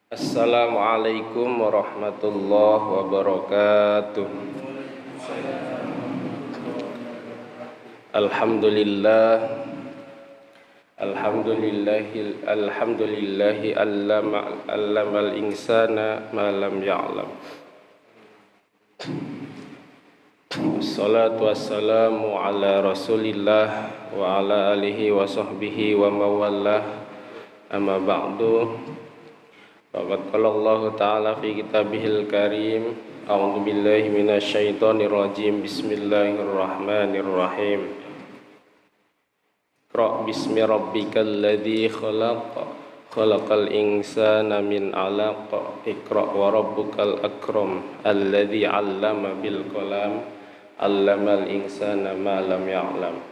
Assalamualaikum warahmatullahi wabarakatuh. Alhamdulillah Alhamdulillahi allamal insana ma lam ya'lam. Wassalatu wassalamu ala rasulillah wa ala alihi wa sahbihi wa mawallah. Amma ba'du. Faqad qala Allah Ta'ala fi kitabihil karim. A'udzu billahi minasyaitonir rajim. Bismillahirrahmanirrahim. Iqra bismi rabbikal ladzi khalaq. Khalaqal insana min 'alaq. Iqra wa rabbukal akram. Alladzi 'allama bil qalam. 'Allamal insana ma lam ya'lam.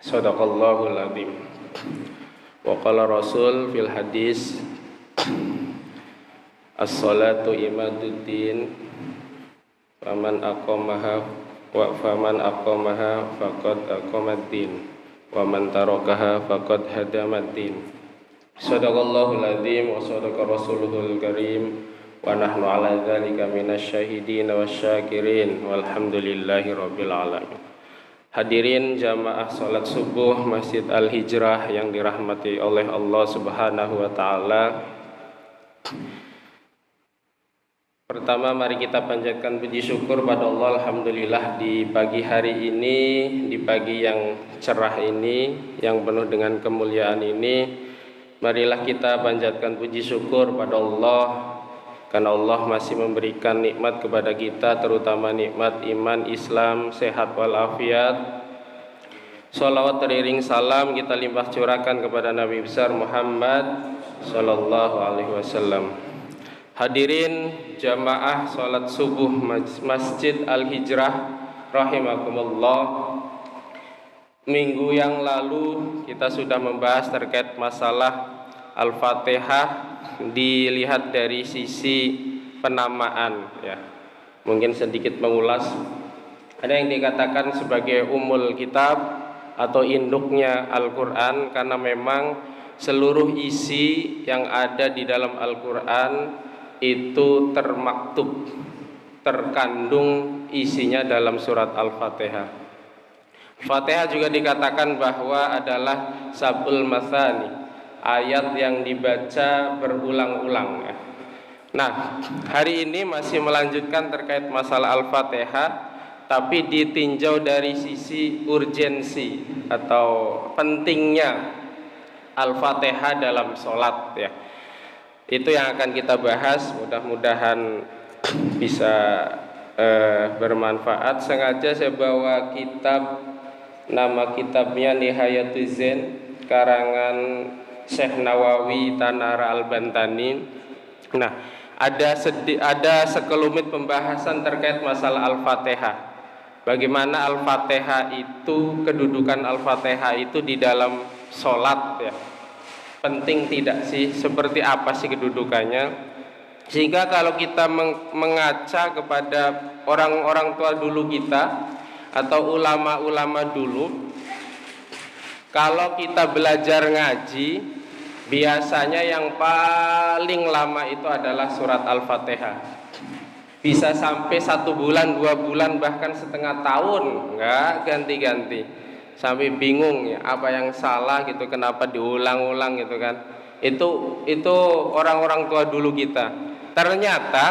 Shadaqallahul 'azim. Wa qala Rasul fil hadis, as-salatu imaduddin, faman aqamaha faqad aqamaddin, wa man tarakaha faqad hadamaddin. Shadaqallahul azim wa shadaqa rasuluhul karim, wa nahnu ala dzalika minasyahidin wasyakirin walhamdulillahi rabbil alamin. Hadirin jamaah salat subuh Masjid Al-Hijrah yang dirahmati oleh Allah Subhanahu wa taala. Pertama, mari kita panjatkan puji syukur pada Allah. Alhamdulillah, di pagi hari ini, di pagi yang cerah ini, yang penuh dengan kemuliaan ini, marilah kita panjatkan puji syukur pada Allah, karena Allah masih memberikan nikmat kepada kita, terutama nikmat iman, Islam, sehat walafiat. Sholawat teriring salam kita limpah curahkan kepada Nabi besar Muhammad sallallahu alaihi wasallam. Hadirin jamaah salat subuh Masjid Al-Hijrah rahimakumullah. Minggu yang lalu kita sudah membahas terkait masalah Al-Fatihah, dilihat dari sisi penamaan ya. Mungkin sedikit mengulas. Ada yang dikatakan sebagai umul kitab atau induknya Al-Qur'an, karena memang seluruh isi yang ada di dalam Al-Qur'an itu termaktub, terkandung isinya dalam surat Al-Fatihah. Fatihah juga dikatakan bahwa adalah sabul masani, ayat yang dibaca berulang-ulang ya. Nah, hari ini masih melanjutkan terkait masalah Al-Fatihah, tapi ditinjau dari sisi urgensi atau pentingnya Al-Fatihah dalam sholat ya. Itu yang akan kita bahas, mudah-mudahan bisa bermanfaat. Sengaja saya bawa kitab, nama kitabnya Nihayatuz Zain, karangan Syekh Nawawi Tanara Al-Bantani. Nah, ada sekelumit pembahasan terkait masalah Al-Fatihah. Bagaimana Al-Fatihah itu, kedudukan Al-Fatihah itu di dalam sholat ya. Penting tidak sih, seperti apa sih kedudukannya, sehingga kalau kita mengaca kepada orang-orang tua dulu kita atau ulama-ulama dulu, kalau kita belajar ngaji, biasanya yang paling lama itu adalah surat Al-Fatihah. Bisa sampai 1 bulan, 2 bulan, bahkan setengah tahun nggak ganti-ganti. Sampai bingung ya, apa yang salah gitu, kenapa diulang-ulang gitu kan. Itu orang-orang tua dulu kita. Ternyata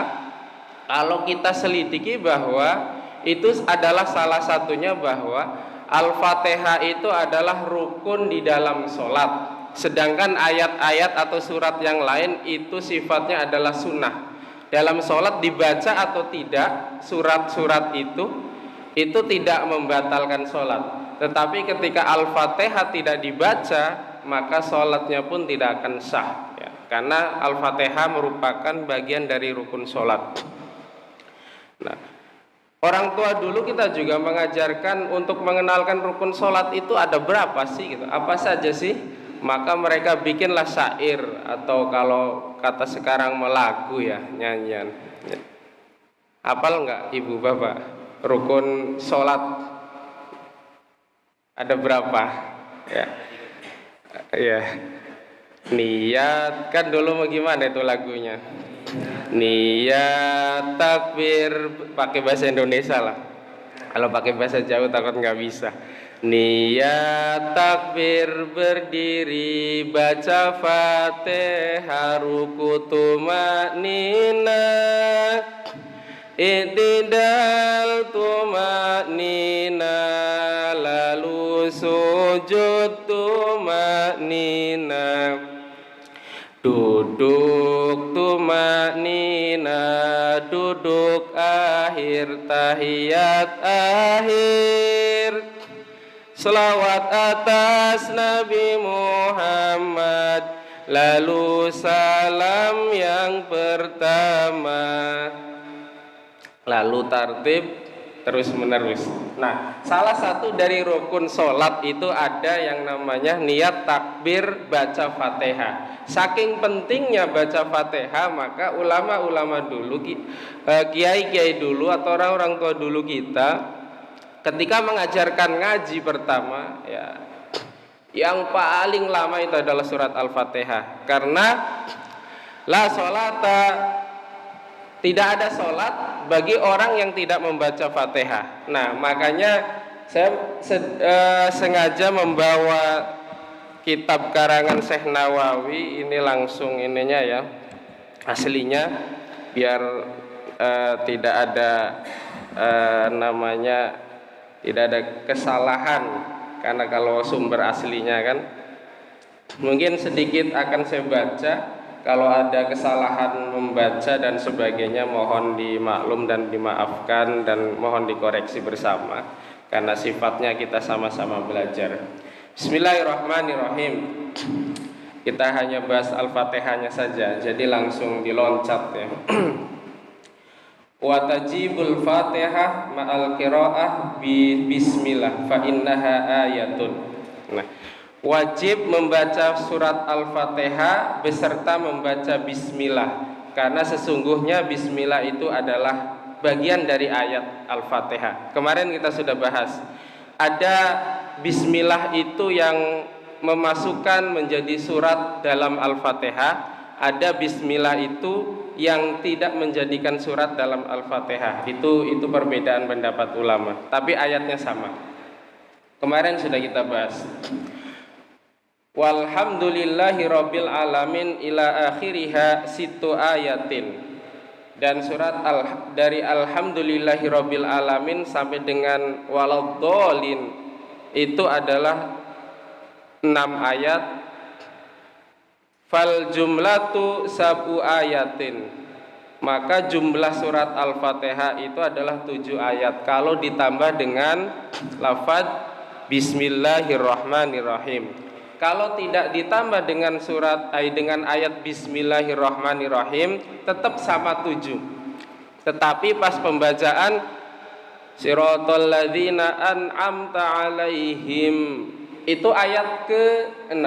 kalau kita selidiki bahwa itu adalah salah satunya, bahwa Al-Fatihah itu adalah rukun di dalam sholat. Sedangkan ayat-ayat atau surat yang lain itu sifatnya adalah sunnah. Dalam sholat dibaca atau tidak surat-surat itu tidak membatalkan sholat. Tetapi ketika Al-Fatihah tidak dibaca, maka sholatnya pun tidak akan sah ya. Karena Al-Fatihah merupakan bagian dari rukun sholat. Nah, orang tua dulu kita juga mengajarkan untuk mengenalkan rukun sholat itu ada berapa sih gitu, apa saja sih. Maka mereka bikinlah syair, atau kalau kata sekarang melagu ya, nyanyian. Hafal nggak ibu bapak rukun sholat ada berapa ya? Ya, Niat kan dulu mau gimana itu lagunya? Niat takbir, pakai bahasa Indonesia lah. Kalau pakai bahasa Jawa takut nggak bisa. Niat takbir berdiri baca Fatihah ruku tumanina i'tidal tumanina lalu sujud tumanina duduk tumanina duduk akhir tahiyat akhir selawat atas Nabi Muhammad lalu salam yang pertama lalu tartib terus menerus. Nah, salah satu dari rukun sholat itu ada yang namanya niat takbir baca Fatihah. Saking pentingnya baca Fatihah, maka ulama-ulama dulu, kiai-kiai dulu atau orang-orang tua dulu kita, ketika mengajarkan ngaji pertama, ya, yang paling lama itu adalah surat Al-Fatihah. Karena la sholata, tidak ada sholat bagi orang yang tidak membaca Fatihah. Nah, makanya saya sengaja membawa kitab karangan Syekh Nawawi ini langsung ininya ya, aslinya, biar tidak ada namanya, tidak ada kesalahan. Karena kalau sumber aslinya kan, mungkin sedikit akan saya baca. Kalau ada kesalahan membaca dan sebagainya mohon dimaklum dan dimaafkan dan mohon dikoreksi bersama karena sifatnya kita sama-sama belajar. Bismillahirrahmanirrahim. Kita hanya bahas Al-Fatihahnya saja, jadi langsung diloncat ya. Wa tajibul Fatihah ma'al qiraah bi bismillah fa innaha ayatun. Nah, wajib membaca surat Al-Fatihah beserta membaca bismillah, karena sesungguhnya bismillah itu adalah bagian dari ayat Al-Fatihah. Kemarin kita sudah bahas, ada bismillah itu yang memasukkan menjadi surat dalam Al-Fatihah, ada bismillah itu yang tidak menjadikan surat dalam Al-Fatihah. Itu perbedaan pendapat ulama, tapi ayatnya sama. Kemarin sudah kita bahas. Walhamdulillahi rabbil alamin ila akhiriha situ ayatin. Dan surat dari alhamdulillahi rabbil alamin sampai dengan waladhdallin itu adalah 6 ayat. Fal jumlatu sab'u ayatin. Maka jumlah surat Al-Fatihah itu adalah 7 ayat kalau ditambah dengan lafaz bismillahirrahmanirrahim. Kalau tidak ditambah dengan dengan ayat bismillahirrahmanirrahim tetap sama 7. Tetapi pas pembacaan siratal ladzina an'amta alaihim itu ayat ke-6.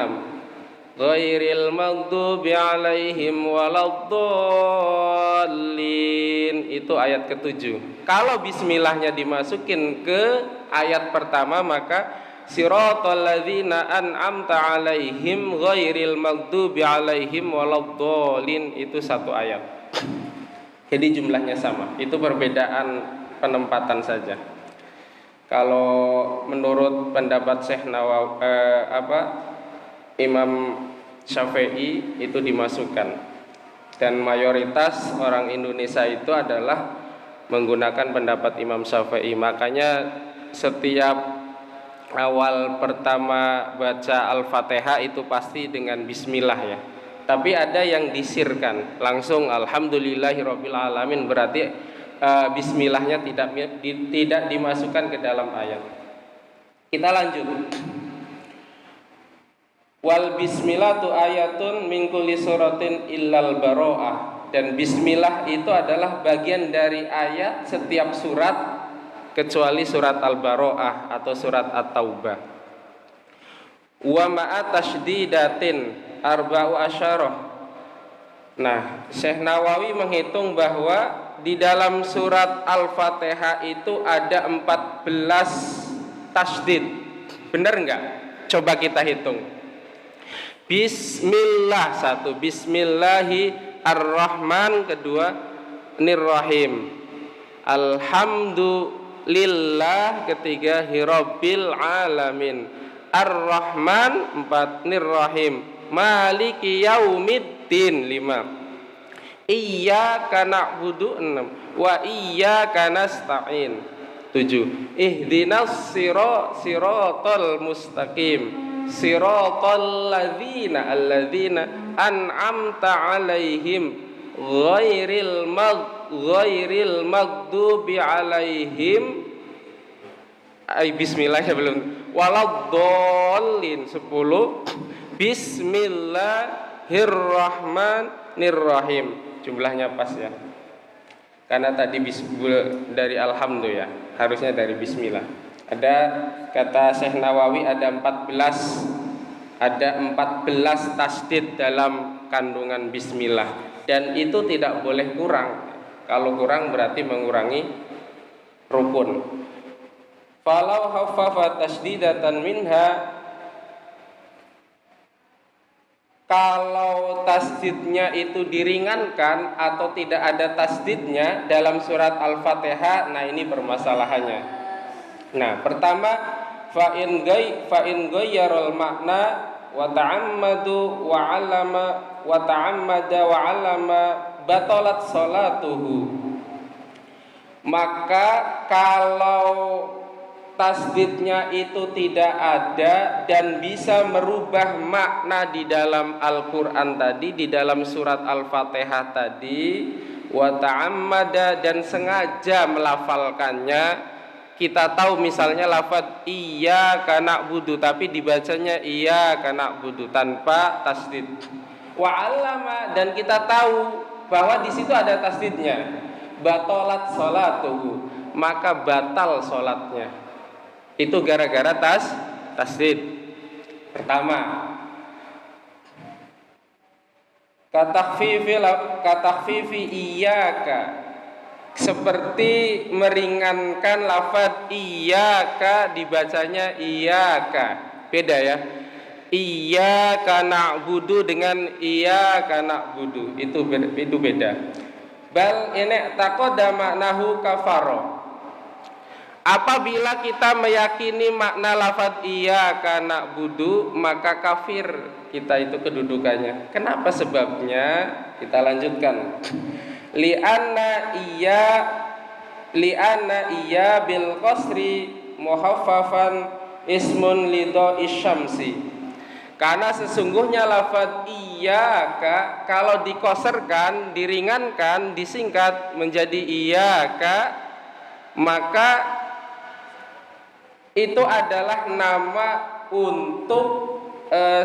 Ghairil maghdubi alaihim waladdallin itu ayat ke-7. Kalau bismillahnya dimasukin ke ayat pertama maka siratal ladzina an'amta alaihim ghairil maghdubi alaihim waladdallin itu 1 ayat. Jadi jumlahnya sama. Itu perbedaan penempatan saja. Kalau menurut pendapat Syekh Nawawi Imam Syafi'i itu dimasukkan. Dan mayoritas orang Indonesia itu adalah menggunakan pendapat Imam Syafi'i. Makanya setiap awal pertama baca Al-Fatihah itu pasti dengan bismillah ya. Tapi ada yang disirkan langsung alhamdulillahirabbil alamin, berarti bismillahnya tidak dimasukkan ke dalam ayat. Kita lanjut. Wal bismillatu ayatun min kulli suratin illal baro'ah. Dan bismillah itu adalah bagian dari ayat setiap surat kecuali surat Al-Baro'ah atau surat At-Taubah. Wa ma'a tasdidatin arba'u asyarah. Nah, Syekh Nawawi menghitung bahwa di dalam surat Al-Fatihah itu ada 14 tasdid. Benar enggak? Coba kita hitung. Bismillah satu, Bismillahi ar-Rahman kedua, Nirrahim. Alhamdulillah ketiga, Hirabbil alamin. Ar-Rahman empat, Nirrahim. Maliki yaumiddin lima. Iyyaka na'budu enam. Wa iyyaka nasta'in tujuh. Ihdinas siratal mustaqim. Siratal alladzina an'amta alaihim ghairil maghdubi alaihim. Bismillah ya belum. Waladdallin 10. Bismillahirrahmanirrahim. Jumlahnya pas ya. Karena tadi dari alhamdulillah ya. Harusnya dari bismillah. Ada kata Syekh Nawawi ada 14 tasdid dalam kandungan bismillah, dan itu tidak boleh kurang. Kalau kurang berarti mengurangi rukun. Falau haffafa tasdidatan minha, kalau tasdidnya itu diringankan atau tidak ada tasdidnya dalam surat Al-Fatihah, nah ini permasalahannya. Nah, pertama fa in ghayyarul makna wa ta'ammadu wa 'allama wa ta'ammada wa 'allama batalat salatuhu. Maka kalau tasdidnya itu tidak ada dan bisa merubah makna di dalam Al-Qur'an tadi, di dalam surat Al-Fatihah tadi, wa ta'ammada dan sengaja melafalkannya. Kita tahu misalnya lafaz iyyaka na'budu tapi dibacanya iyyaka na'budu tanpa tasdid. Wa 'allama dan kita tahu bahwa di situ ada tasdidnya. Batalat sholatuhu, maka batal sholatnya. Itu gara-gara tasdid. Pertama, katakfifi iyyaka, seperti meringankan lafaz iyyaka dibacanya iyyaka. Beda ya. Iyyaka na'budu dengan iyyaka na'budu. Itu beda. Bal ini taqaddama maknahu kafaro. Apabila kita meyakini makna lafaz iyyaka na'budu, maka kafir kita itu kedudukannya. Kenapa sebabnya? Kita lanjutkan. Li'anna iya bil qasri muhaffafan ismun lidho isyamsi. Karena sesungguhnya lafaz iyyaka kalau dikoserkan, diringankan, disingkat menjadi iyyaka, maka itu adalah nama untuk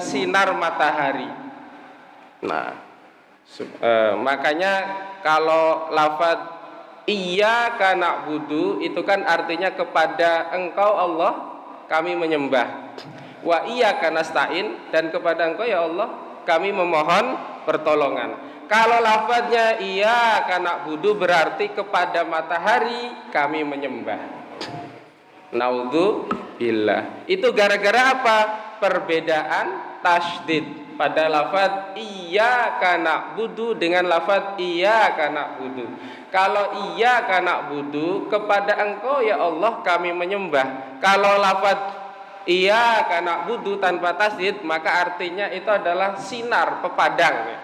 sinar matahari. Nah, makanya kalau lafaz iyyaka na'budu itu kan artinya kepada Engkau Allah kami menyembah. Wa iyyaka nasta'in dan kepada Engkau ya Allah kami memohon pertolongan. Kalau lafaznya iyyaka na'budu berarti kepada matahari kami menyembah. Naudzubillah. Itu gara-gara apa? Perbedaan tasydid pada lafaz iyyaka na'budu dengan lafaz iyyaka na'budu. Kalau iyyaka na'budu kepada Engkau ya Allah kami menyembah. Kalau lafaz iyyaka na'budu tanpa tasydid maka artinya itu adalah sinar pepadang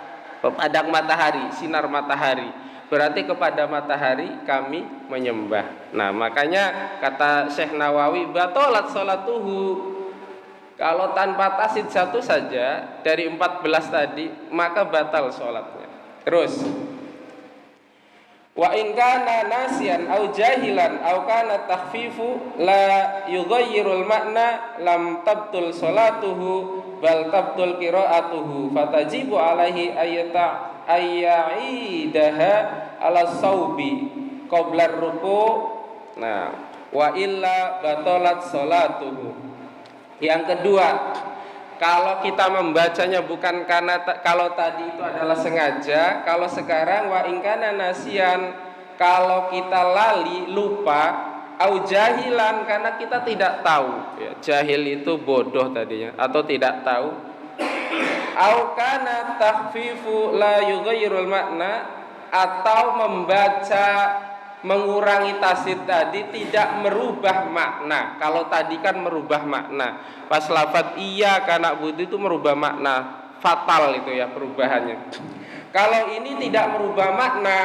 matahari, sinar matahari. Berarti kepada matahari kami menyembah. Nah, makanya kata Syekh Nawawi batalat sholatuhu. Kalau tanpa tasydid satu saja dari 14 tadi maka batal sholatnya. Terus wa in kana nasiyan au jahilan au kana takhfifu la yughayyirul makna lam tabtul sholatuhu bal tabtul qiraatuhu fatajibu alaihi ayya'idaha ala saubi qabla ruku'. Nah, wa illa batalat sholatuhu. Yang kedua, kalau kita membacanya bukan karena kalau tadi itu adalah sengaja, kalau sekarang wa in kana nasiyan, kalau kita lali, lupa, au jahilan karena kita tidak tahu ya, jahil itu bodoh tadinya atau tidak tahu, Au kana takhfifu la yughayyirul makna, atau membaca mengurangi tasdid tadi tidak merubah makna. Kalau tadi kan merubah makna. Pas lafaz iya kana budu itu merubah makna, fatal itu ya perubahannya. Kalau ini tidak merubah makna,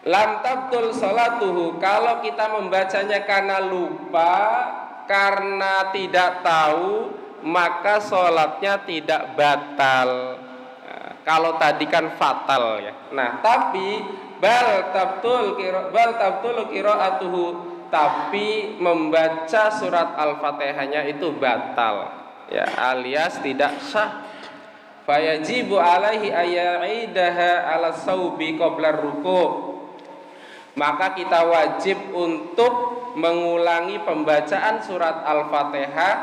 lam tabtul salatuhu, kalau kita membacanya karena lupa, karena tidak tahu, maka sholatnya tidak batal. Nah, kalau tadi kan fatal ya. Nah, tapi bal tabtul qiraatuhu, tapi membaca surat Al-Fatihahnya itu batal ya, alias tidak sah. Fayajibu alaihi aya'idaha ala saubi qabla ruku', maka kita wajib untuk mengulangi pembacaan surat Al-Fatihah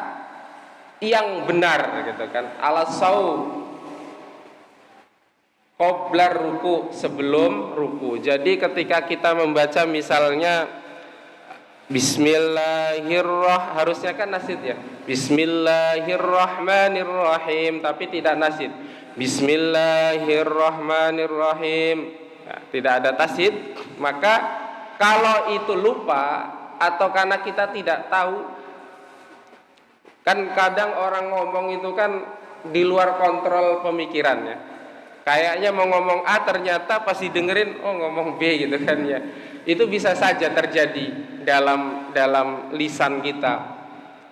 yang benar gitu kan, ala saub qabla ruku, sebelum ruku. Jadi ketika kita membaca misalnya Bismillahirrahmanirrahim, harusnya kan nasid ya, Bismillahirrahmanirrahim, tapi tidak nasid, Bismillahirrahmanirrahim, nah, tidak ada tasid. Maka kalau itu lupa atau karena kita tidak tahu, kan kadang orang ngomong itu kan di luar kontrol pemikirannya. Kayaknya mau ngomong A, ternyata pas didengerin oh ngomong B gitu kan ya. Itu bisa saja terjadi dalam lisan kita.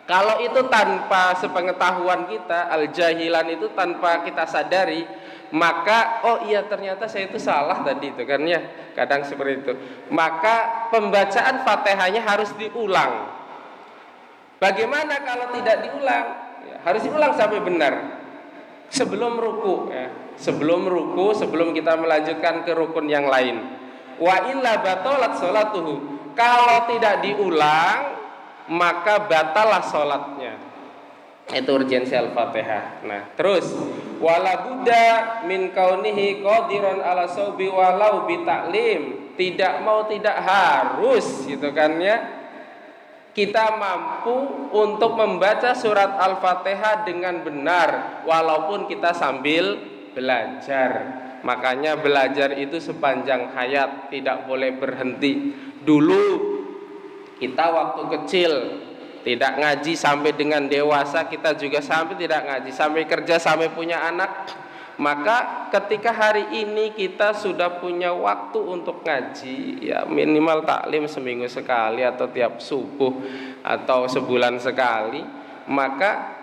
Kalau itu tanpa sepengetahuan kita, al-jahilan itu tanpa kita sadari, maka oh iya ternyata saya itu salah tadi itu kan ya. Kadang seperti itu. Maka pembacaan Fatihahnya harus diulang. Bagaimana kalau tidak diulang? Ya, harus diulang sampai benar. Sebelum ruku ya. Sebelum ruku, sebelum kita melanjutkan ke rukun yang lain. Wa illa batalat sholatuhu, kalau tidak diulang maka batalah sholatnya. Itu urgensi Al-Fatihah. Nah, terus wala budda min kaunihi qadiran ala saubi walau bi ta'lim, tidak mau tidak harus gitu kan ya, kita mampu untuk membaca surat Al-Fatihah dengan benar walaupun kita sambil belajar. Makanya belajar itu sepanjang hayat, tidak boleh berhenti. Dulu kita waktu kecil tidak ngaji, sampai dengan dewasa kita juga sampai tidak ngaji, sampai kerja, sampai punya anak. Maka ketika hari ini kita sudah punya waktu untuk ngaji, ya minimal taklim seminggu sekali atau tiap subuh atau sebulan sekali, maka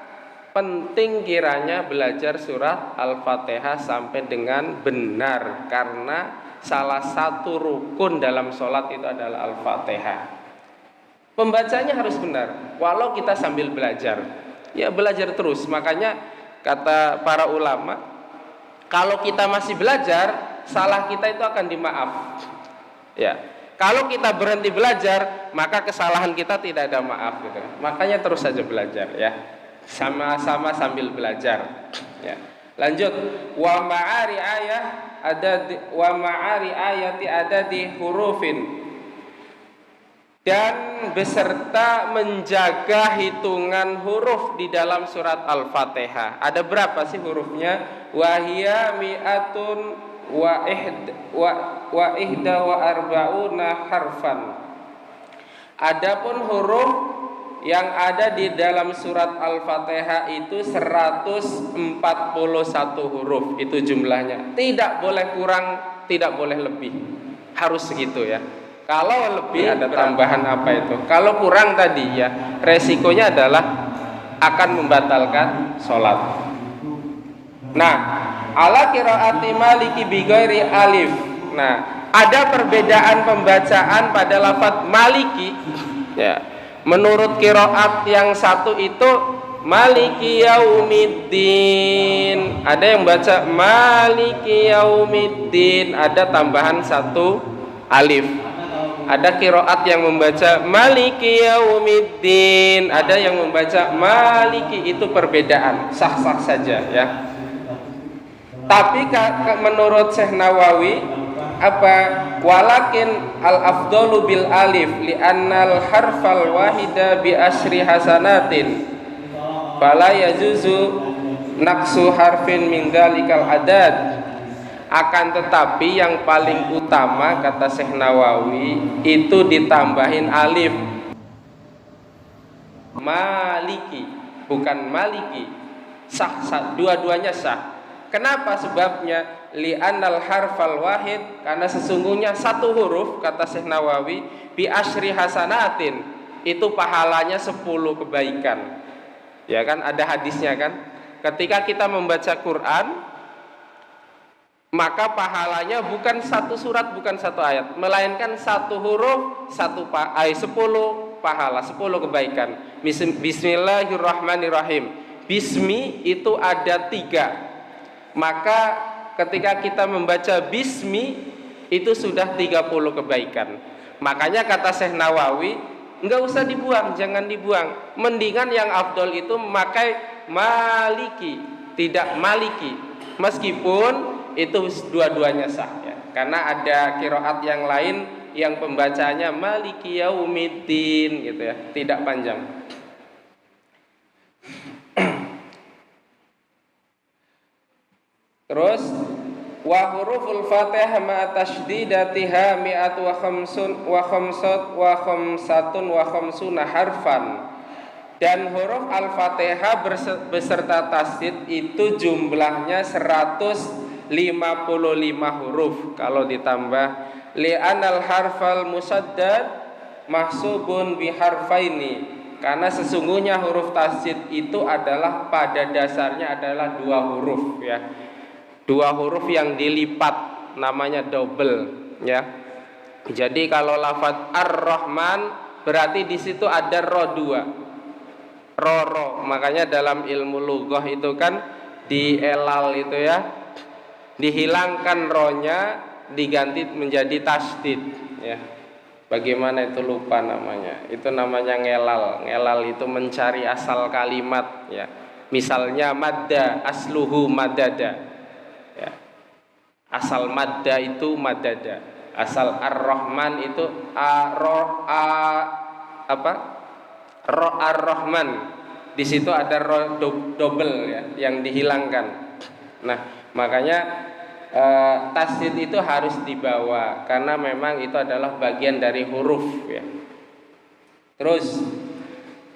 penting kiranya belajar surat Al-Fatihah sampai dengan benar, karena salah satu rukun dalam sholat itu adalah Al-Fatihah. Pembacanya harus benar, walau kita sambil belajar, ya belajar terus. Makanya kata para ulama, kalau kita masih belajar, salah kita itu akan dimaaf. Ya, kalau kita berhenti belajar, maka kesalahan kita tidak ada maaf gitu. Makanya terus saja belajar ya. Sama-sama sambil belajar ya. Lanjut, wa ma'ari ayati ada di hurufin, dan beserta menjaga hitungan huruf di dalam surat Al-Fatihah. Ada berapa sih hurufnya? Wahia mi'atun wa ihda wa arba'una harfan. Adapun huruf yang ada di dalam surat Al-Fatihah itu 141 huruf, itu jumlahnya. Tidak boleh kurang, tidak boleh lebih. Harus segitu ya. Kalau lebih ada tambahan apa itu? Kalau kurang tadi ya, resikonya adalah akan membatalkan sholat. Nah, ala qiraati Maliki bi ghairi alif. Nah, ada perbedaan pembacaan pada lafaz Maliki ya. Menurut qiraat yang satu itu Maliki yaumiddin, ada yang baca Maliki yaumiddin, ada tambahan satu alif. Ada qiraat yang membaca Maliki yaumiddin, ada yang membaca Maliki, itu perbedaan, sah-sah saja ya. Tapi menurut Syekh Nawawi apa, walakin al afdalu bil alif li annal harfal wahida bi asyri hasanatin fala yajuzu naqsu harfin min dzalikal adad. Akan tetapi yang paling utama kata Syekh Nawawi itu ditambahin alif. Maliki, bukan maliki. Sah, dua-duanya sah. Kenapa sebabnya? Li'annal harfal wahid, karena sesungguhnya satu huruf kata Syekh Nawawi bi asyri hasanatin, itu pahalanya 10 kebaikan. Ya kan, ada hadisnya kan? Ketika kita membaca Quran, maka pahalanya bukan satu surat, bukan satu ayat, melainkan satu huruf, 10 pahala, 10 kebaikan. Bismillahirrahmanirrahim. Bismi itu ada 3. Maka ketika kita membaca bismi itu sudah 30 kebaikan. Makanya kata Syekh Nawawi, enggak usah dibuang, jangan dibuang. Mendingan yang afdol itu memakai maliki, tidak maliki. Meskipun itu dua-duanya sah ya. Karena ada qiraat yang lain yang pembacanya maliki yaumiddin gitu ya, tidak panjang. Terus wa huruful Fatihah ma tasydidatiha mi'at wa khamsuna harfan. Dan huruf Al-Fatihah beserta tasydid itu jumlahnya 155 huruf kalau ditambah li'anal harfal musaddad mahsubun biharfaini, karena sesungguhnya huruf tasydid itu adalah pada dasarnya adalah 2 huruf ya. 2 huruf yang dilipat namanya double ya. Jadi kalau lafaz Ar-Rahman berarti di situ ada ro 2. Ro. Makanya dalam ilmu lughah itu kan di elal itu ya, dihilangkan ronya diganti menjadi tasdid ya. Bagaimana itu lupa namanya? Itu namanya ngelal. Ngelal itu mencari asal kalimat ya. Misalnya madda asluhu madada ya. Asal madda itu madada. Asal ar-rahman itu ro ar-rahman. Di situ ada ro double ya yang dihilangkan. Nah, makanya tasydid itu harus dibawa karena memang itu adalah bagian dari huruf ya. Terus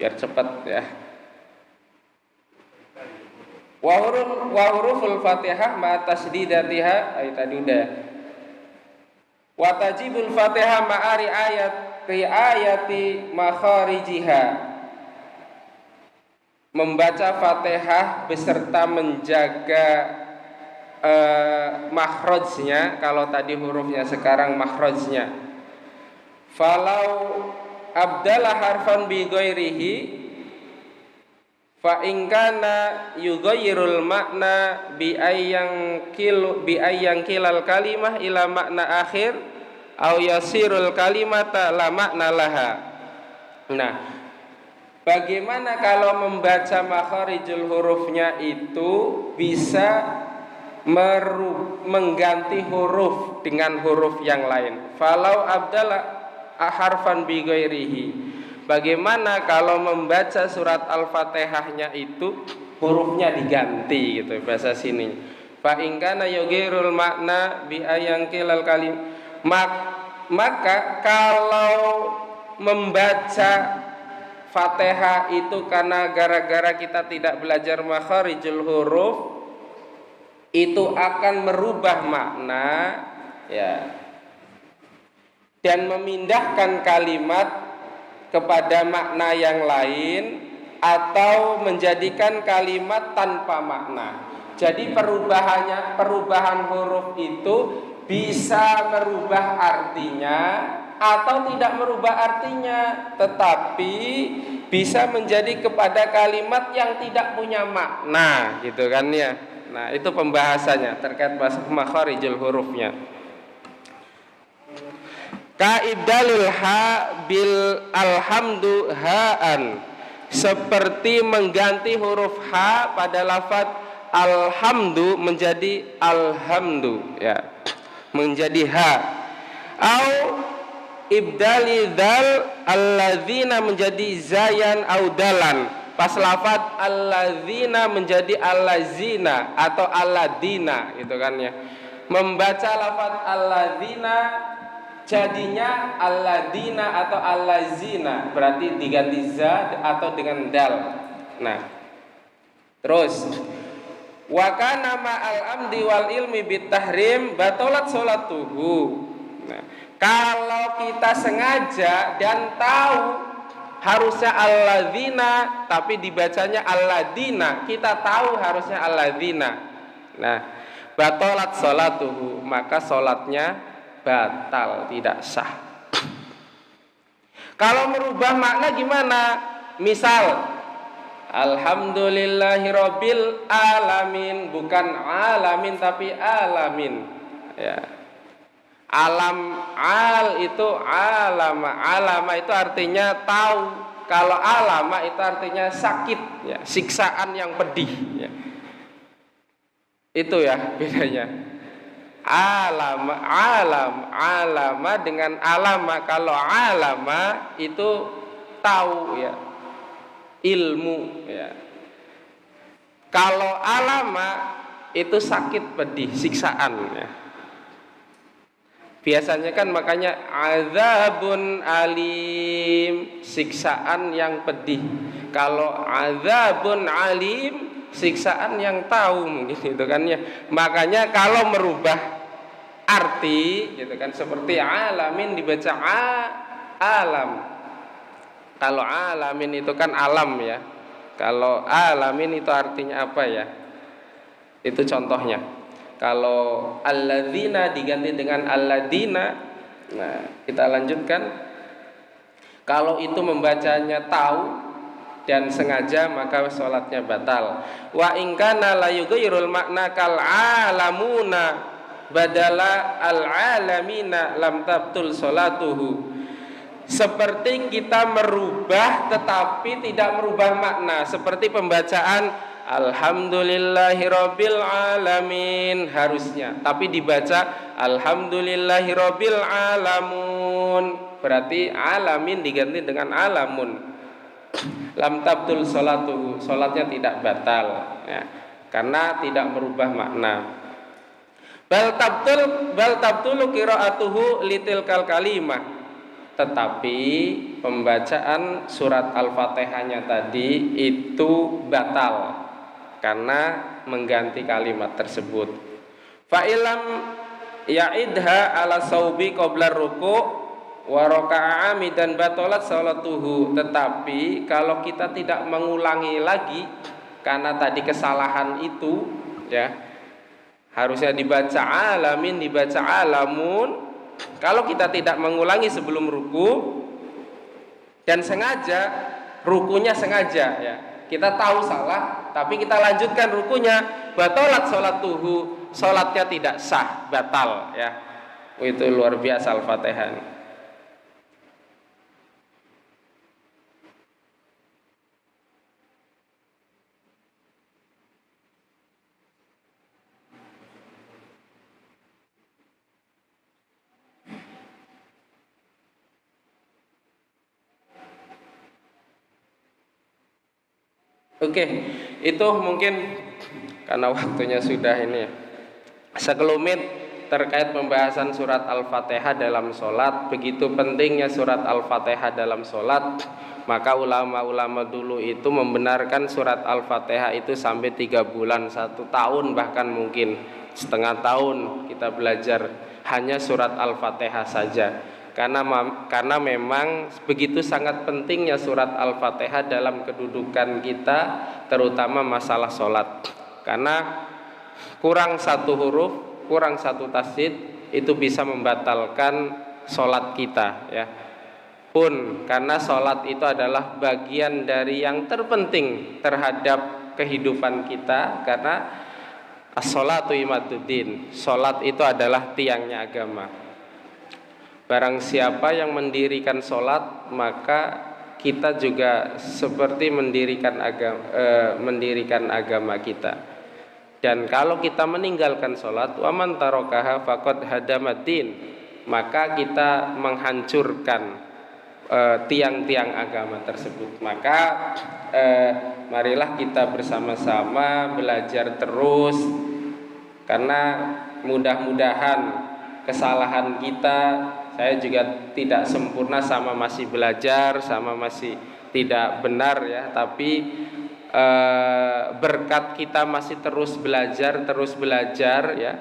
biar cepat ya. Wa huruful Fatihah ma tasydidatiha tadi udah. Wa tajibul Fatihah ma riayati makharijiha. Membaca Fatihah beserta menjaga makhrajnya. Kalau tadi hurufnya, sekarang makhrajnya. Falau abdala harfan bi ghairihi fa in kana yughayyirul makna bi ayyan kilal kalimah ila makna akhir au yasirul kalimata la makna laha. Nah, bagaimana kalau membaca makharijul hurufnya itu bisa mengganti huruf dengan huruf yang lain? Falau abdala harfan bi ghairihi. Bagaimana kalau membaca surat Al-Fatihahnya itu hurufnya diganti gitu bahasa sini. Fa in kana yughairul makna bi ayankilal kalim. Maka kalau membaca Fatihah itu karena gara-gara kita tidak belajar makharijul huruf, itu akan merubah makna ya, dan memindahkan kalimat kepada makna yang lain atau menjadikan kalimat tanpa makna. Jadi perubahan huruf itu bisa merubah artinya atau tidak merubah artinya, tetapi bisa menjadi kepada kalimat yang tidak punya makna gitu kan ya. Nah, itu pembahasannya terkait makharijul hurufnya. Kaibdalil ha bil alhamdu ha'an, seperti mengganti huruf ha pada lafaz alhamdu menjadi alhamdu ya, menjadi ha. Au ibdali dzal alladzina menjadi zayan au dalan, Pas lafadz alladzina menjadi allazina atau alladina gitu kan ya. Membaca lafadz alladzina jadinya alladina atau allazina, berarti diganti za atau dengan dal. Nah, terus wa kana ma'al amdi wal ilmi bitahrim batalat sholatuhu. Nah, kalau kita sengaja dan tahu harusnya alladzina tapi dibacanya alladina, kita tahu harusnya alladzina. Nah, batalat sholatuhu, maka sholatnya batal, tidak sah. Kalau merubah makna gimana? Misal alhamdulillahirabbil alamin, bukan alamin tapi alamin ya. Alam al itu alama itu artinya tahu. Kalau alama itu artinya sakit ya, siksaan yang pedih ya. Itu ya bedanya. Alama dengan alama. Kalau alama itu tahu ya, ilmu ya. Kalau alama itu sakit pedih, siksaan ya. Biasanya kan makanya azabun alim, siksaan yang pedih. Kalau azabun alim, siksaan yang tahu, mungkin itu kan ya. Makanya kalau merubah arti gitu kan, seperti alamin dibaca alam. Kalau alamin itu kan alam ya. Kalau alamin itu artinya apa ya? Itu contohnya. Kalau alladzina diganti dengan alladina. Nah, kita lanjutkan. Kalau itu membacanya tahu dan sengaja, maka sholatnya batal. Wa in kana la yughayyirul makna kal alamuna badala al alamina lam tabtul sholatuhu. Seperti kita merubah tetapi tidak merubah makna, seperti pembacaan alhamdulillahirabbil alamin harusnya, tapi dibaca alhamdulillahirabbil alamun, berarti alamin diganti dengan alamun. Lam tabtul sholatuhu, sholatnya tidak batal ya, karena tidak merubah makna. Bal tabtulu qiraatuhu litilkal kalimah, tetapi pembacaan surat Al-Fatihahnya tadi itu batal karena mengganti kalimat tersebut. Fa ilam ya'idha ala saubi qabla ruku' wa raka'a amidan batalat salatuhu. Tetapi kalau kita tidak mengulangi lagi karena tadi kesalahan itu ya, harusnya dibaca alamin dibaca alamun. Kalau kita tidak mengulangi sebelum ruku dan sengaja, rukunya sengaja ya, kita tahu salah tapi kita lanjutkan rukunya, batalat sholatuhu, sholatnya tidak sah, batal ya. Itu luar biasa Al-Fatihah. Oke, itu mungkin karena waktunya sudah ini ya, sekelumit terkait pembahasan surat Al-Fatihah dalam sholat. Begitu pentingnya surat Al-Fatihah dalam sholat, maka ulama-ulama dulu itu membenarkan surat Al-Fatihah itu sampai 3 bulan, 1 tahun, bahkan mungkin setengah tahun kita belajar hanya surat Al-Fatihah saja. Karena memang begitu sangat pentingnya surat Al-Fatihah dalam kedudukan kita, terutama masalah sholat. Karena kurang 1 huruf, kurang 1 tasydid itu bisa membatalkan sholat kita ya. Pun karena sholat itu adalah bagian dari yang terpenting terhadap kehidupan kita, karena as-sholatu imaduddin, sholat itu adalah tiangnya agama. Barang siapa yang mendirikan sholat, maka kita juga seperti mendirikan agama kita. Dan kalau kita meninggalkan sholat, waman tarokaha faqad hadamaddin, maka kita menghancurkan tiang-tiang agama tersebut. Maka marilah kita bersama-sama belajar terus, karena mudah-mudahan kesalahan kita, saya juga tidak sempurna, sama masih belajar, sama masih tidak benar ya, tapi berkat kita masih terus belajar ya.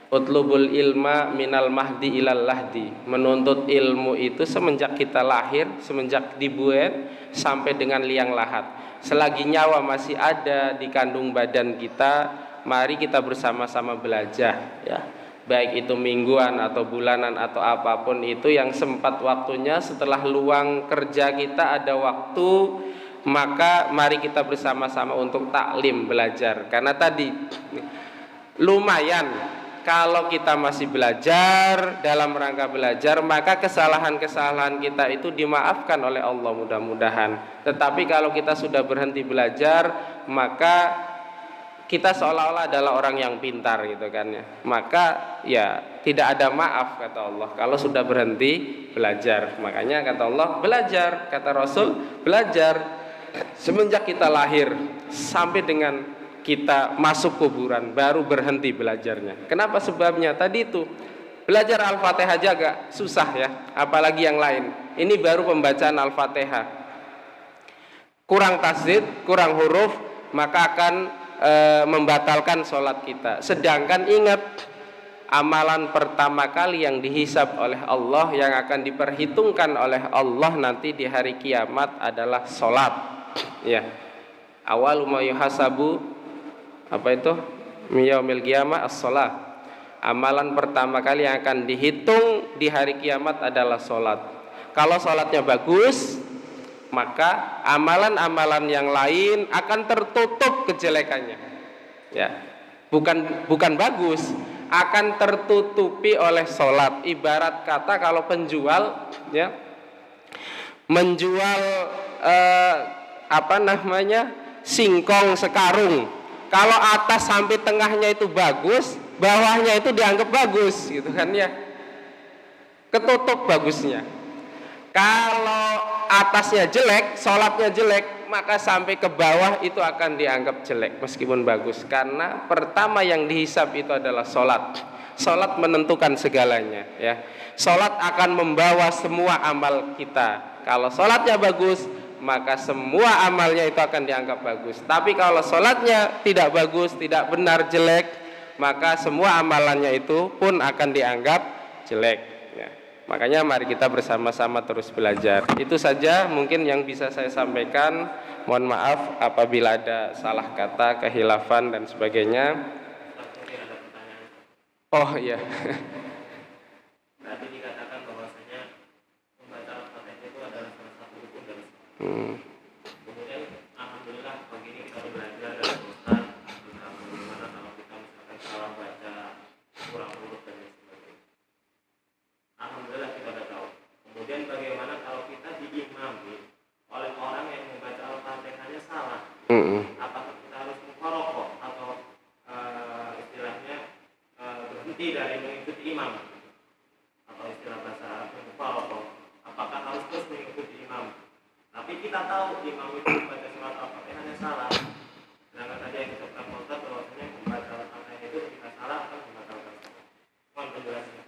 Utlubul ilma minal mahdi ilal lahdi. Menuntut ilmu itu semenjak kita lahir, semenjak dibuat sampai dengan liang lahat. Selagi nyawa masih ada di kandung badan kita, mari kita bersama-sama belajar ya. Baik itu mingguan atau bulanan atau apapun itu yang sempat waktunya, setelah luang kerja kita ada waktu, maka mari kita bersama-sama untuk taklim, belajar. Karena tadi lumayan kalau kita masih belajar, dalam rangka belajar, maka kesalahan-kesalahan kita itu dimaafkan oleh Allah mudah-mudahan. Tetapi kalau kita sudah berhenti belajar, maka kita seolah-olah adalah orang yang pintar gitu kan ya. Maka ya tidak ada maaf kata Allah kalau sudah berhenti belajar. Makanya kata Allah belajar, kata Rasul belajar semenjak kita lahir sampai dengan kita masuk kuburan baru berhenti belajarnya. Kenapa sebabnya? Tadi itu belajar Al-Fatihah aja agak susah ya, apalagi yang lain. Ini baru pembacaan Al-Fatihah. Kurang tasdid, kurang huruf, maka akan membatalkan sholat kita. Sedangkan ingat, amalan pertama kali yang dihisab oleh Allah, yang akan diperhitungkan oleh Allah nanti di hari kiamat adalah sholat ya. Awal ma yuhasabu, apa itu? Yaumil qiyamah as-shalah. Amalan pertama kali yang akan dihitung di hari kiamat adalah sholat. Kalau sholatnya bagus, maka amalan-amalan yang lain akan tertutup kejelekannya. Ya, bukan bagus, akan tertutupi oleh sholat. Ibarat kata kalau penjual, ya, menjual singkong sekarung. Kalau atas sampai tengahnya itu bagus, bawahnya itu dianggap bagus, gitu kan ya. Ketutup bagusnya. Kalau atasnya jelek, sholatnya jelek, maka sampai ke bawah itu akan dianggap jelek meskipun bagus. Karena pertama yang dihisab itu adalah sholat. Sholat menentukan segalanya ya. Sholat akan membawa semua amal kita. Kalau sholatnya bagus, maka semua amalnya itu akan dianggap bagus. Tapi kalau sholatnya tidak bagus, tidak benar, jelek, maka semua amalannya itu pun akan dianggap jelek ya. Makanya mari kita bersama-sama terus belajar. Itu saja mungkin yang bisa saya sampaikan. Mohon maaf apabila ada salah kata, kehilafan dan sebagainya. Oh iya. Kemudian alhamdulillah pagi ini kita belajar dari Ustaz tentang bagaimana kalau kita misalkan salah baca, kurang urut dan sebagainya. Alhamdulillah kita sudah tahu. Kemudian bagaimana kalau kita diimami oleh orang yang membaca Al-Fatihahnya salah? Apakah kita harus mengkorok atau istilahnya berhenti dari mengikuti imam? Atau istilah bahasa Arab mengkorok? Apakah harus terus mengikuti imam? Tapi kita tahu imam itu membaca surat Al-Fatihahnya salah. Sedangkan tadi yang kita katakan bahwasanya membaca Al-Fatihah itu ketika salah akan membatalkan. Mohon penjelasannya.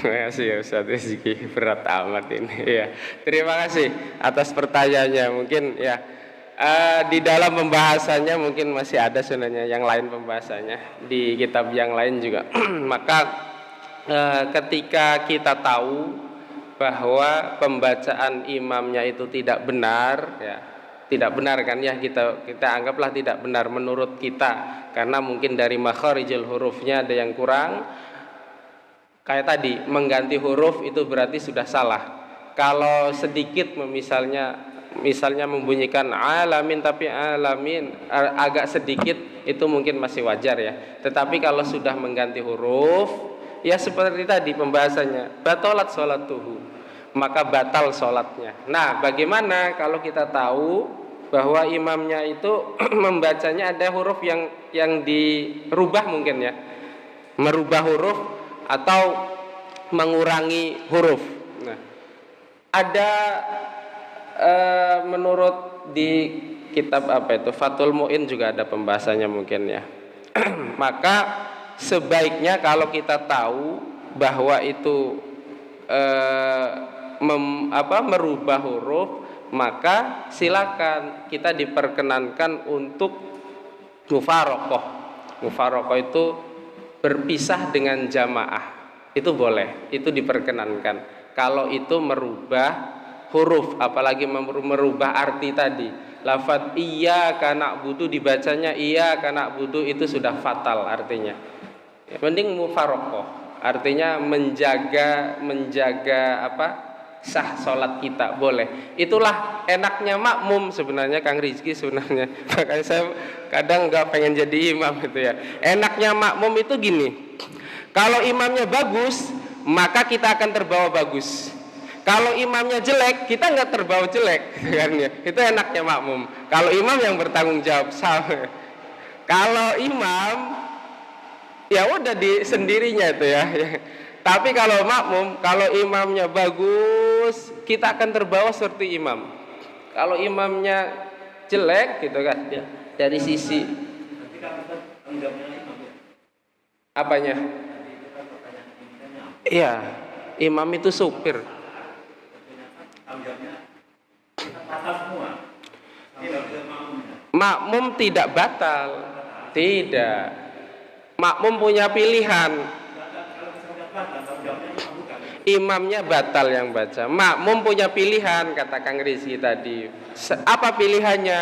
Terima kasih ya Ustaz Rizky, berat amat ini ya. Terima kasih atas pertanyaannya. Mungkin ya di dalam pembahasannya mungkin masih ada sebenarnya yang lain pembahasannya di kitab yang lain juga. Maka ketika kita tahu bahwa pembacaan imamnya itu tidak benar ya, tidak benar kan ya, kita anggaplah tidak benar menurut kita, karena mungkin dari makharijul hurufnya ada yang kurang. Kayak tadi mengganti huruf itu berarti sudah salah. Kalau sedikit misalnya membunyikan alamin tapi alamin agak sedikit itu mungkin masih wajar ya. Tetapi kalau sudah mengganti huruf, ya seperti tadi pembahasannya, batalat sholatuhu, maka batal sholatnya. Nah, bagaimana kalau kita tahu bahwa imamnya itu membacanya ada huruf yang dirubah mungkin ya, merubah huruf atau mengurangi huruf Ada menurut di kitab apa itu Fathul Mu'in juga ada pembahasannya mungkin ya. Maka sebaiknya kalau kita tahu bahwa itu merubah huruf, maka silakan kita diperkenankan untuk mufaraqah. Mufaraqah itu berpisah dengan jamaah, itu boleh, itu diperkenankan. Kalau itu merubah huruf, apalagi merubah arti tadi. Lafadz iyyaka na'budu dibacanya iyyaka na'budu, itu sudah fatal artinya. Ya, mending mufaraqah, artinya menjaga sah sholat kita, boleh. Itulah enaknya makmum sebenarnya, Kang Rizky sebenarnya. Makanya saya kadang nggak pengen jadi imam itu ya. Enaknya makmum itu gini, kalau imamnya bagus, maka kita akan terbawa bagus. Kalau imamnya jelek, kita nggak terbawa jelek, kan ya. Itu enaknya makmum. Kalau imam yang bertanggung jawab, sama. Kalau imam, ya udah di sendirinya itu ya. Tapi kalau makmum, kalau imamnya bagus, kita akan terbawa seperti imam. Kalau imamnya jelek, gitu kan, ya, dari sisi apanya? Iya, imam itu supir. Makmum tidak batal, tidak. Makmum punya pilihan. Imamnya batal yang baca. Makmum punya pilihan, kata Kang Rizky tadi. Apa pilihannya?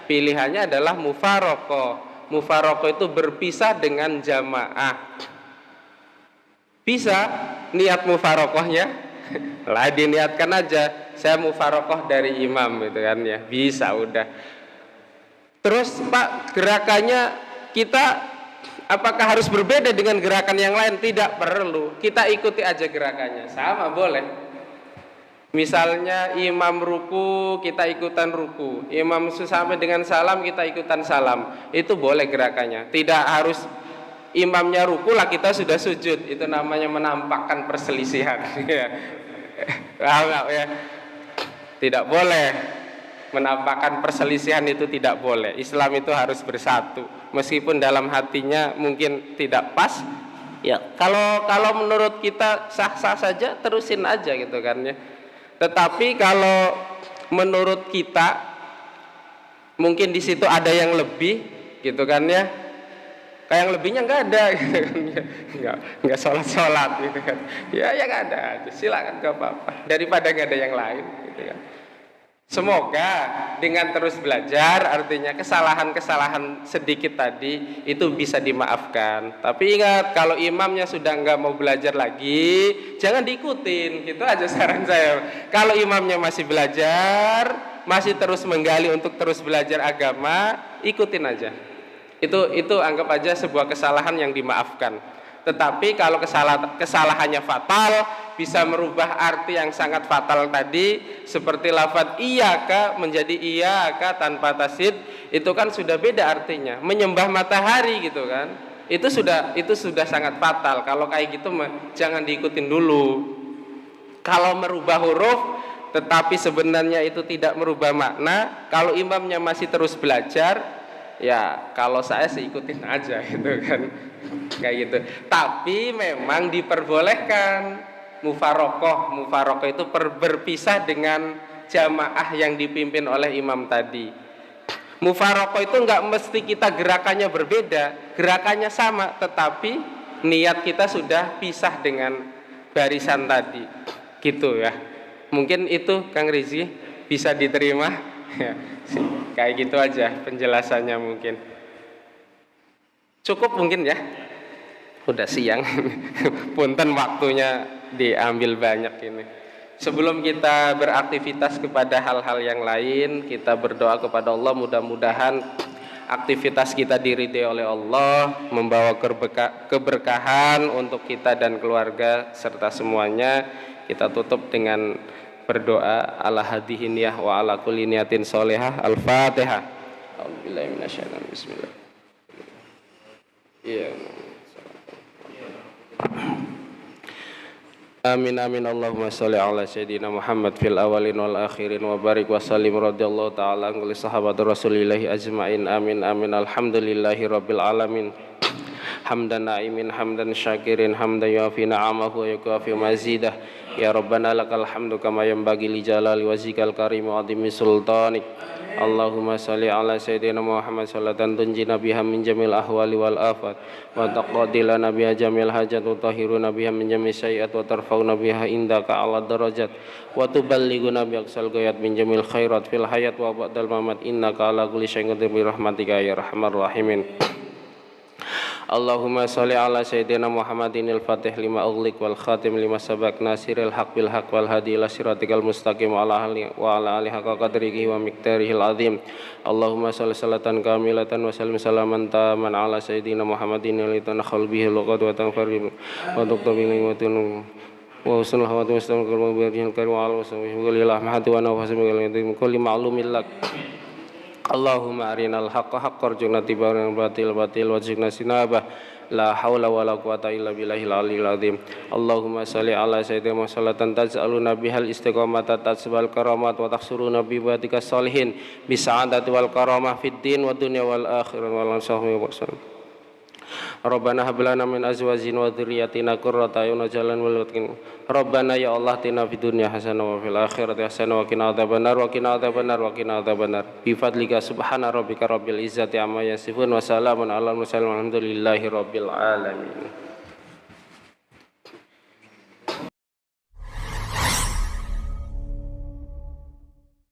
Pilihannya adalah mufaraqah. Mufaraqah itu berpisah dengan jamaah. Bisa niat mufaraqahnya, lah diniatkan aja, saya mufaraqah dari imam gitu kan ya, bisa udah. Terus Pak, gerakannya kita apakah harus berbeda dengan gerakan yang lain? Tidak perlu, kita ikuti aja gerakannya, sama boleh. Misalnya imam ruku, kita ikutan ruku. Imam sampai dengan salam, kita ikutan salam. Itu boleh gerakannya. Tidak harus imamnya ruku lah kita sudah sujud. Itu namanya menampakkan perselisihan. Ya. Tidak boleh menampakkan perselisihan, itu tidak boleh. Islam itu harus bersatu. Meskipun dalam hatinya mungkin tidak pas, ya kalau menurut kita sah-sah saja, terusin aja gitu kan ya. Tetapi kalau menurut kita mungkin di situ ada yang lebih gitu kan ya, kayak yang lebihnya nggak ada gitu kan ya. nggak sholat gitu kan ya, nggak ada, silakan, nggak apa-apa, daripada nggak ada yang lain gitu kan. Semoga dengan terus belajar, artinya kesalahan-kesalahan sedikit tadi itu bisa dimaafkan. Tapi ingat, kalau imamnya sudah nggak mau belajar lagi, jangan diikutin. Gitu aja saran saya. Kalau imamnya masih belajar, masih terus menggali untuk terus belajar agama, ikutin aja. Itu anggap aja sebuah kesalahan yang dimaafkan. Tetapi kalau kesalahannya fatal, bisa merubah arti yang sangat fatal tadi, seperti lafadz iyyaka menjadi iyyaka tanpa tasydid, itu kan sudah beda artinya. Menyembah matahari gitu kan, itu sudah sangat fatal. Kalau kayak gitu jangan diikutin dulu. Kalau merubah huruf tetapi sebenarnya itu tidak merubah makna, kalau imamnya masih terus belajar, ya kalau saya sih ikutin aja gitu kan, kayak gitu. Tapi memang diperbolehkan mufaraqah itu berpisah dengan jamaah yang dipimpin oleh imam tadi. Mufaraqah itu nggak mesti kita gerakannya berbeda, gerakannya sama, tetapi niat kita sudah pisah dengan barisan tadi, gitu ya. Mungkin itu Kang Rizky bisa diterima ya. Kayak gitu aja penjelasannya, mungkin cukup mungkin ya, udah siang. Punten waktunya diambil banyak ini. Sebelum kita beraktivitas kepada hal-hal yang lain, kita berdoa kepada Allah, mudah-mudahan aktivitas kita diridhai oleh Allah, membawa keberkahan untuk kita dan keluarga serta semuanya. Kita tutup dengan berdoa, ala hadihi niyah wa ala kulli niyatin sholihah. Al-Fatihah. A'udzubillahi minasyaitonir rajim. Bismillah. Iya. Amin amin Allahumma sholli ala sayyidina Muhammad fil awalin wal akhirin wa barik wa sallim radhiyallahu ta'ala an kulli sahabat rasulillahi ajma'in amin amin alhamdulillahi rabbil alamin hamdan na'imin hamdan syakirin hamdan yuafi na'amahu wa yukafi mazidah ya rabbana lakal hamdu kama yanbaghi li jalali wajhikal karim wa adhimi sultanik Allahumma salli ala sayyidina Muhammad salatan tunjina biha min jamil ahwali wal afat wa taqadilana biha jamil hajat wa tahiruna biha min jamil syai'at wa tarfauna biha indaka ala darajat wa tuballighuna bi aqsal ghayat min jamil khairat fil hayat wa ba'dal mamat innaka ala kulli syai'in qadir bi rahmatika ya arhamar rahimin. Allahumma sholli ala sayyidina Muhammadin al-fatih lima ughliq wal khatim lima sabaq nasiril haq bil haq wal hadi ila siratikal mustaqim wa ala alihi haqqa qadrihi wa miqdarihil azim. Allahumma sholli salatan kamilatan wa sallim salaman taman ala sayyidina Muhammadin alladhi khalbihi luqad wa tanfarid wa tuqtabil wa tun wa husnul hawati wa istamkal wa biyadihil karim wa ala wasbihi lillah mahati wa nafasi min kulli ma'lumin lak. Allahumma arinal haqqa haqqa warzuqna tiba'an batil batil warzuqna sinabah la haula wala quwata illa billahil aliyil azim. Allahumma shalli ala sayyidina salatan taj'aluna bihal istiqamata tasbal karamat wa tahsuruna bi batika sholihin bi sa'adati wal karamah fid din wa dunya wal akhirah wal sahmi wa sallam. Rabbana hab lana min azwajina wa dzurriyyatina qurrata a'yun waj'alna lil muttaqin. Rabbana ya Allah atina fid dunya hasanah wa fil akhirati hasanah wa qina adzabannar wa qina adzabannar wa qina adzabannar. Bi fadlika subhana rabbika rabbil izzati amma yasifun wa salamun alal mursalin walhamdulillahi rabbil alamin.